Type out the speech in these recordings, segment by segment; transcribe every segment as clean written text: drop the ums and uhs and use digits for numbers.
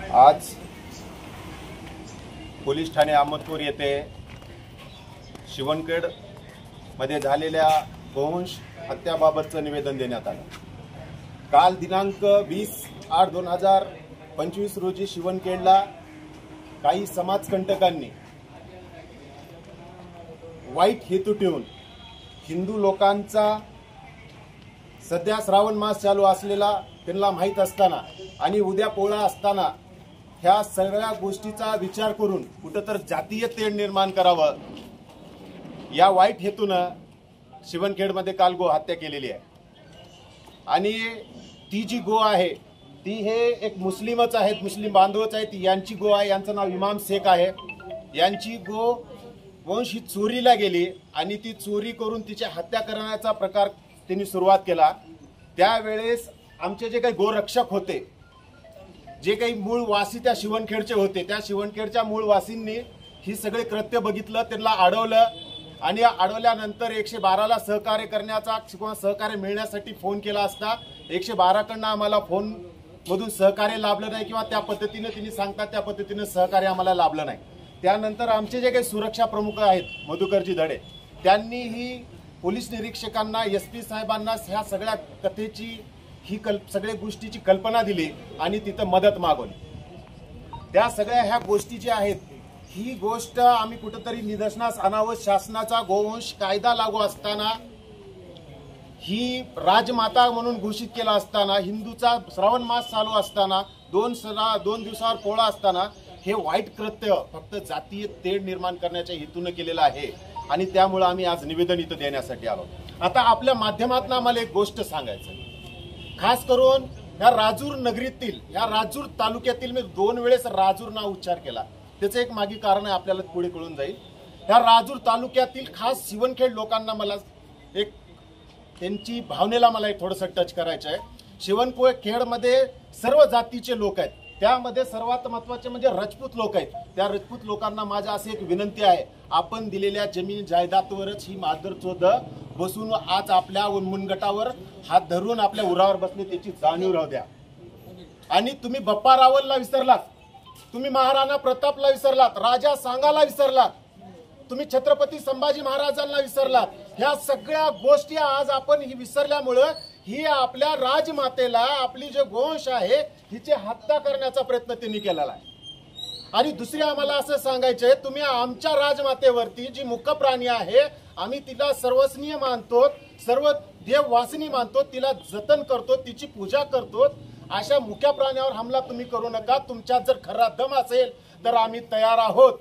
आज पोलीस ठाणे अहमदपूर येथे शिवणखेड मध्ये झालेल्या गोवंश हत्याबाबतचं निवेदन देण्यात आलं। काल दिनांक 20/8/2025 रोजी शिवणखेडला काही समाजकंटकांनी वाईट हेतू ठेवून हिंदू लोकांचा सध्या श्रावण मास चालू असलेला त्यांना माहीत असताना आणि उद्या पोळा असताना ह्या सगळ्या गोष्टीचा विचार करून कुठंतर जातीय तेढ निर्माण करावं या वाईट हेतूनं शिवणखेडमध्ये काल गो हत्या केलेली आहे। आणि ती जी गो आहे ती हे एक मुस्लिमच आहेत, मुस्लिम बांधवच आहेत। यांची गो आहे, यांचं नाव इमाम शेख आहे। यांची गो वंश ही चोरीला गेली आणि ती चोरी करून तिची हत्या करण्याचा प्रकार त्यांनी सुरुवात केला। त्यावेळेस आमचे जे काही गोरक्षक होते, जे काही मूळ वासी त्या शिवणखेडचे होते, त्या शिवणखेडच्या मूळ वासींनी ही सगळे कृत्य बघितलं, त्यांना अडवलं आणि अडवल्यानंतर 112ला सहकार्य करण्याचा किंवा सहकार्य मिळण्यासाठी फोन केला असता 112 कडनं आम्हाला फोन मधून सहकार्य लाभलं नाही किंवा त्या पद्धतीने तिने सांगतात त्या पद्धतीने सहकार्य आम्हाला लाभलं नाही। त्यानंतर आमचे जे काही सुरक्षा प्रमुख आहेत मधुकरजी धडे, त्यांनी ही पोलीस निरीक्षकांना SP साहेबांना ह्या सगळ्या कथेची ही सगळ्या गोष्टीची कल्पना दिली आणि तिथं मदत मागवली। त्या सगळ्या ह्या गोष्टी ज्या आहेत ही गोष्ट आम्ही कुठेतरी निदर्शनास आणावं। शासनाचा गोवंश कायदा लागू असताना, ही राजमाता म्हणून घोषित केला असताना, हिंदूचा श्रावण मास चालू असताना, 2 दिवसावर पोळा असताना हे वाईट कृत्य फक्त जातीय तेढ निर्माण करण्याच्या हेतूने केलेलं आहे आणि त्यामुळे आम्ही आज निवेदन इथं देण्यासाठी आलो। आता आपल्या माध्यमातून आम्हाला एक गोष्ट सांगायचं, खास करून ह्या राजूर नगरीतील, ह्या राजूर तालुक्यातील, मी 2 वेळेस राजूर नाव उच्चार केला, त्याचं एक मागे कारण आहे, आपल्याला पुढे कळून जाईल। ह्या राजूर तालुक्यातील खास शिवणखेड लोकांना मला एक त्यांची भावनेला मला एक थोडंसं टच करायचं आहे। शिवणखेडमध्ये सर्व जातीचे लोक आहेत, त्यामध्ये सर्वात महत्त्वाचे म्हणजे राजपूत लोक आहेत। त्या राजपूत लोकांना माझी अशी एक विनंती आहे, आपण दिलेल्या जमीन जायदादवरच ही मादरचोद बसून आज आपल्या मुनगटावर हात धरून आपल्या उरावर बसले त्याची जाणीव राहू द्या। आणि तुम्ही बाप्पा रावलला विसरलात, तुम्ही महाराणा प्रतापला विसरलात, राजा सांगाला विसरलात, तुम्ही छत्रपती संभाजी महाराजांना विसरलात। ह्या सगळ्या गोष्टी आज आपण ही विसरल्यामुळं ही आपल्या राजमातेला, आपली जे गोवंश आहे हिची हत्या करण्याचा प्रयत्न त्यांनी केलेला आहे। आणि दुसरी आम्हाला असं सांगायचंय, तुम्ही आमच्या राजमातेवरती जी मुख्य प्राणी आहे, आम्ही तिला सर्वस्नीय मानतो, सर्व देव वासनी मानतो, तिला जतन करतो, तिची पूजा करतो, अशा मुख्य प्राण्यावर हमला तुम्ही करू नका। तुमच्यात जर खरा दम असेल तर आम्ही तयार आहोत,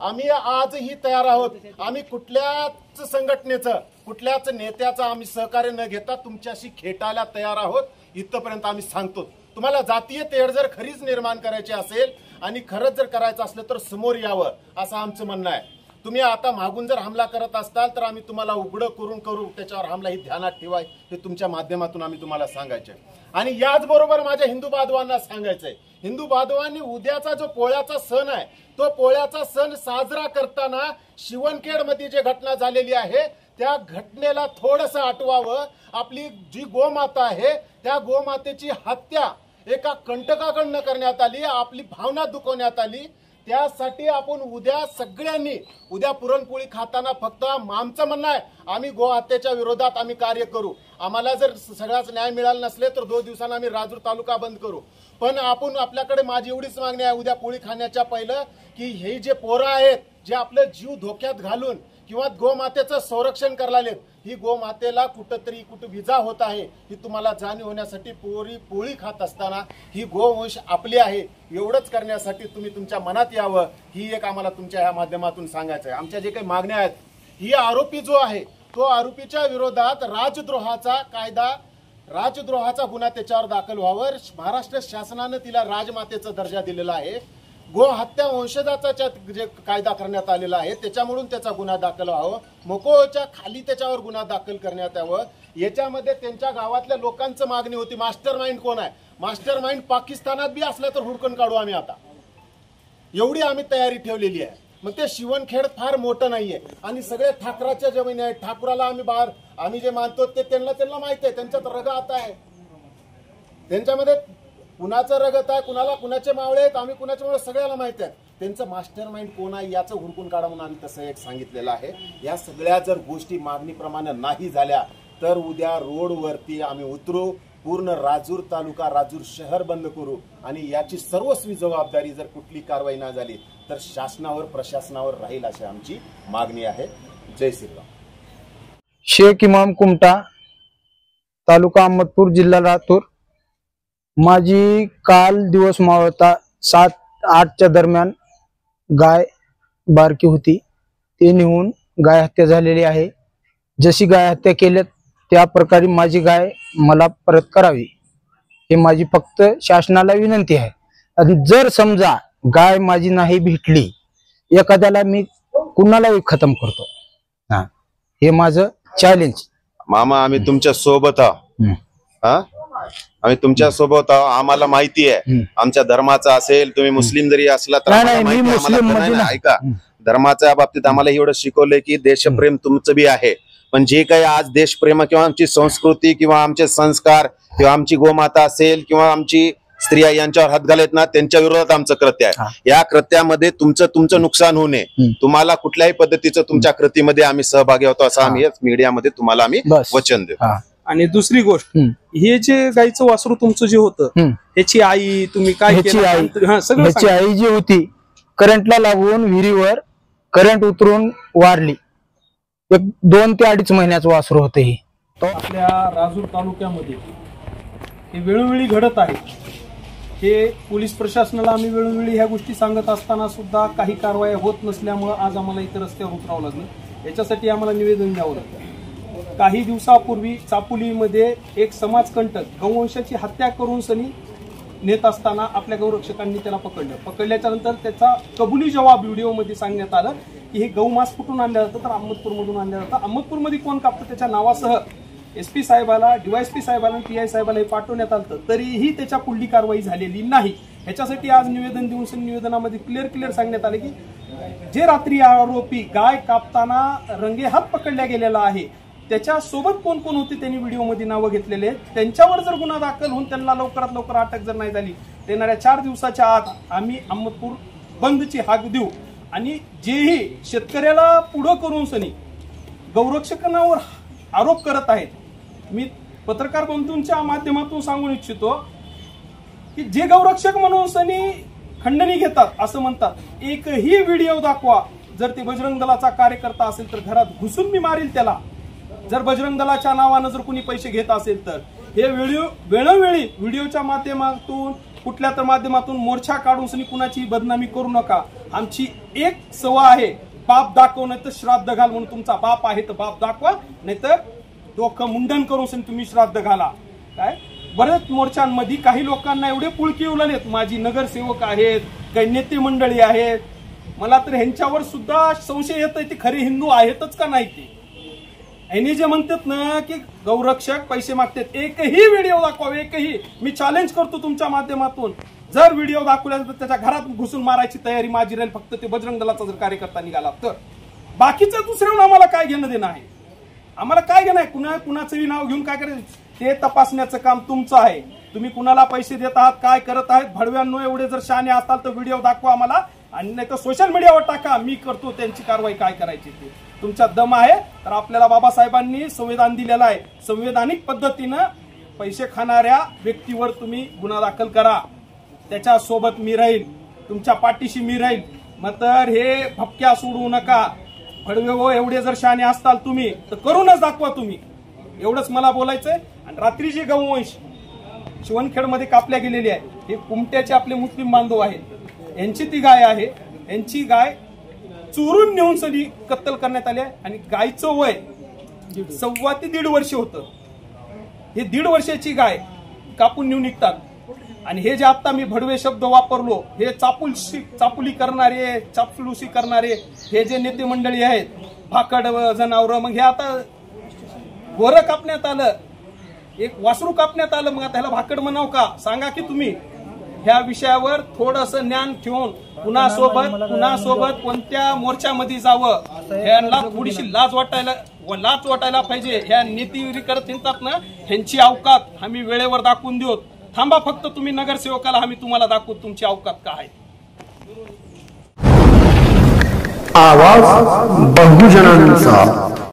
आम्ही आजही तयार आहोत। आम्ही कुठल्याच संघटनेचं, कुठल्याच नेत्याचं आम्ही सहकार्य न घेता तुमच्याशी खेटायला तयार आहोत, इथपर्यंत आम्ही सांगतो। तुम्हाला जातीय तेढ जर खरीच निर्माण करायची असेल आणि खरंच जर करायचं असलं तर समोर यावं, असं आमचं म्हणणं आहे। तुम्ही आता मागून जर हमला करत असताल तर आम्ही तुम्हाला उघडं करू त्याच्यावर हमला ही ध्यानात ठेवा, हे तुमच्या माध्यमातून आम्ही तुम्हाला सांगायचंय। आणि याचबरोबर माझ्या हिंदू बांधवांना सांगायचंय, हिंदू बांधवांनी उद्याचा जो पोळ्याचा सण आहे, तो पोळ्याचा सण साजरा करताना शिवणखेडमध्ये जी घटना झालेली आहे त्या घटनेला थोडंसं आठवावं। आपली जी गोमाता आहे त्या गोमातेची हत्या एका कंटकाकडनं करण्यात आली, आपली भावना दुखवण्यात आली। त्यासाठी आपण उद्या सगळ्यांनी उद्या पुरणपोळी खाताना फक्त आमचं म्हणणं आहे, आम्ही गो हत्येच्या विरोधात आम्ही कार्य करू। आम्हाला जर सगळ्याच न्याय मिळाला नसले तर 2 दिवसांना आम्ही राजूर तालुका बंद करू। पण आपण आपल्याकडे माझी एवढीच मागणी आहे, उद्या पोळी खाण्याच्या पहिलं की हे जे पोरं आहेत जे आपले जीव धोक्यात घालून किंवा गोमातेचं संरक्षण करायला, ही गोमातेला कुठंतरी कुठं विजा होत आहे ही तुम्हाला जाणीव होण्यासाठी पोळी खात असताना ही गोवंश आपली आहे एवढंच करण्यासाठी तुम्ही तुमच्या मनात यावं, ही एक आम्हाला तुमच्या ह्या माध्यमातून सांगायचं आहे। आमच्या जे काही मागण्या आहेत, ही आरोपी जो आहे तो आरोपीच्या विरोधात राजद्रोहाचा कायदा, राजद्रोहाचा गुन्हा त्याच्यावर दाखल व्हावा। महाराष्ट्र शासनाने तिला राजमातेचा दर्जा दिलेला आहे। गो हत्या वंशजाचा जे कायदा करण्यात आलेला आहे त्याच्यामुळे त्याचा गुन्हा दाखल व्हावा, मोकोच्या खाली त्याच्यावर गुन्हा दाखल करण्यात यावं। याच्यामध्ये त्यांच्या गावातल्या लोकांचं मागणी होती, मास्टर माइंड कोण आहे, मास्टर माइंड पाकिस्तानात बी असलं तर हुडकून काढू आम्ही, आता एवढी आम्ही तयारी ठेवलेली आहे। मग ते शिवणखेड फार मोठं नाहीये आणि सगळे ठाकराच्या जमिनी आहेत, ठाकूराला आम्ही जे मानतो ते त्यांना माहिती आहे, त्यांच्यात रगा आता आहे, त्यांच्यामध्ये कुणाचं रगत आहे, कुणाला कुणाचे मावळे आहेत, आम्ही कुणाचे मावळे सगळ्याला माहिती आहे. त्यांचं मास्टर माइंड कोण आहे याचं हुडकून काढा म्हणून आम्ही तसं एक सांगितलेलं आहे. या सगळ्या जर गोष्टी मागणीप्रमाणे नाही झाल्या तर उद्या रोडवरती आम्ही उतरू, पूर्ण राजूर तालुका, राजूर शहर बंद करू आणि याची सर्वस्वी जबाबदारी जर कुठली कारवाई नाही झाली तर शासनावर, प्रशासनावर राहील अशी आमची मागणी आहे. जय श्रीराम. शेख इमाम कुमटा, तालुका अहमदपूर, जिल्हा लातूर. माझी काल दिवस मावळता 7-8च्या दरम्यान गाय बारकी होती, ते नेऊन गाय हत्या झालेली आहे. जशी गाय हत्या केल्यात त्या प्रकारे माझी गाय मला परत करावी, हे माझी फक्त शासनाला विनंती आहे. आणि जर समजा गाय माझी नाही भेटली, एखाद्याला मी कुणालाही खतम करतो. हे माझं चॅलेंज. मामा, आम्ही तुमच्या सोबत आहोत. आम्ही तुमच्या सोबत आहोत. आम्हाला माहिती आहे आमच्या धर्माचा असेल, तुम्ही मुस्लिम जरी असला तर ऐका, धर्माच्या बाबतीत आम्हाला एवढं शिकवलंय की देशप्रेम तुमचं बी आहे, पण जे काही आज देशप्रेम किंवा आमची संस्कृती किंवा आमचे संस्कार किंवा आमची गोमाता असेल किंवा आमची स्त्रिया यांच्यावर हात घालत ना, त्यांच्या विरोधात आमचं कृत्य आहे. या कृत्यामध्ये तुमचं नुकसान होऊ नये, तुम्हाला कुठल्याही पद्धतीचं तुमच्या कृतीमध्ये आम्ही सहभागी होतो असं आम्ही मीडियामध्ये तुम्हाला आम्ही वचन देतो. आणि दुसरी गोष्ट, हे जे गायचं वासरू तुमचं जे होतं, त्याची आई तुम्ही काय ह्याची आई जी होती करंटला लागून विहिरीवर करंट उतरून वारली. 2 ते 2.5 महिन्याचं वासरू होतं. हे आपल्या राजूर तालुक्यामध्ये हे वेळोवेळी घडत आहे. हे पोलीस प्रशासनाला आम्ही वेळोवेळी ह्या गोष्टी सांगत असताना सुद्धा काही कारवाई होत नसल्यामुळे आज आम्हाला इतर रस्त्यावर उतरावं लागलं. याच्यासाठी आम्हाला निवेदन द्यावं लागलं. काही दिवसापूर्वी चापोलीमध्ये एक समाजकंटक गौवंशाची हत्या करून सनी नेत असताना आपल्या गौरक्षकांनी त्याला पकडल्याच्या नंतर त्याचा कबुली जवाब व्हिडिओमध्ये सांगण्यात आलं की हे गौमांस कुठून आणलं जातं, तर अहमदपूरमधून आणलं जातं. अहमदपूरमध्ये कोण कापतं त्याच्या नावासह SP साहेबाला, DYSP साहेबाला, PI साहेबाला हे पाठवण्यात आलं, तरीही त्याच्या पुढली कारवाई झालेली नाही. ह्याच्यासाठी आज निवेदन देऊन निवेदनामध्ये क्लिअर सांगण्यात आले की जे रात्री आरोपी गाय कापताना रंगेहात पकडल्या गेलेला आहे त्याच्या सोबत कोण कोण होते त्यांनी व्हिडिओमध्ये नावं घेतलेले आहेत. त्यांच्यावर जर गुन्हा दाखल होऊन त्यांना लवकरात लवकर अटक जर नाही झाली, येणाऱ्या 4 दिवसाच्या आत आम्ही अहमदपूर बंदची हाक देऊ. आणि जेही शेतकऱ्याला पुढं करून सनी गौरक्षकांवर आरोप करत आहेत, मी पत्रकार बंधूंच्या माध्यमातून सांगू इच्छितो की जे गौरक्षक म्हणून सनी खंडणी घेतात, असं म्हणतात, एकही व्हिडिओ दाखवा. जर ते बजरंग दलाचा कार्यकर्ता असेल तर घरात घुसून मी मारील त्याला. जर बजरंग दलाच्या नावानं जर कोणी पैसे घेत असेल तर हे वेळोवेळी व्हिडिओच्या माध्यमातून कुठल्या तर माध्यमातून मोर्चा काढून सनी कुणाची बदनामी करू नका. आमची एक सवय आहे, बाप दाखव नाही तर श्राद्ध घाल. म्हणून तुमचा बाप आहे तर बाप दाखवा, नाहीतर डोकं मुंडन करून सनी तुम्ही श्राद्ध घाला. काय बरेच मोर्चांमध्ये काही लोकांना एवढे पुळकी उललेत, माझी नगरसेवक आहेत, काही नेते मंडळी आहेत, मला तर ह्यांच्यावर सुद्धा संशय येतोय ते खरे हिंदू आहेतच का नाही. ते यांनी जे म्हणतात ना की गौरक्षक पैसे मागतात, एकही व्हिडिओ दाखवा, एकही. मी चॅलेंज करतो तुमच्या माध्यमातून, जर व्हिडिओ दाखवला तर त्याच्या घरात घुसून मारायची तयारी माझी राहील, फक्त ते बजरंग दलाचा जर कार्यकर्ता निघाला तर. बाकीचं दुसऱ्यावर आम्हाला काय घेणं देणं आहे, आम्हाला काय घेणं आहे. कुणाचंही नाव घेऊन काय करायचं ते तपासण्याचं काम तुमचं आहे. तुम्ही कुणाला पैसे देत आहात, काय करत आहेत, भडव्यांनो एवढे जर शहाणे असताल तर व्हिडिओ दाखवा आम्हाला, आणि नाही तर सोशल मीडियावर टाका, मी करतो त्यांची कारवाई काय करायची ते. तुमच्या दम आहे तर आपल्याला बाबासाहेबांनी संविधान दिलेलं आहे, संवैधानिक पद्धतीनं पैसे खाणाऱ्या व्यक्तीवर तुम्ही गुन्हा दाखल करा, त्याच्या सोबत मी राहील, तुमच्या पाठीशी मी राहील. मग तर हे भपक्या सोडू नका. भडवे हो एवढे जर शहाणे असताल तुम्ही तर करूनच दाखवा तुम्ही, एवढंच मला बोलायचंय. आणि रात्री जे गौवंश शिवणखेडमध्ये कापल्या गेलेली आहे, हे कुमट्याचे आपले मुस्लिम बांधव आहेत, यांची ती गाय आहे. यांची गाय चोरून नेऊन सनी कत्तल करण्यात आली आहे. आणि गायचं वय 1.25 ते 1.5 वर्ष होतं. हे 1.5 वर्षाची गाय कापून नेऊन निघतात. आणि हे जे आता मी भडवे शब्द वापरलो, हे चापुली करणारे, चापलुसी करणारे हे जे नेते मंडळी आहेत, भाकड जनावर, मग हे आता गोरं कापण्यात आलं, एक वासरू कापण्यात आलं, मग आता ह्याला भाकड म्हणाव का सांगा की तुम्ही. ह्या विषयावर थोडंसं ज्ञान ठेवून कुणासोबत कोणत्या मोर्चामध्ये जावं, ह्यांना थोडीशी लाज वाटायला पाहिजे. ह्या नीतिविरी करत हिंडतात ना, ह्यांची अवकात आम्ही वेळेवर दाखवून देऊ. थांबा फक्त तुम्ही नगरसेवकाला आम्ही तुम्हाला दाखवू तुमची अवकात काय आहे. आवाज बहुजनांचा.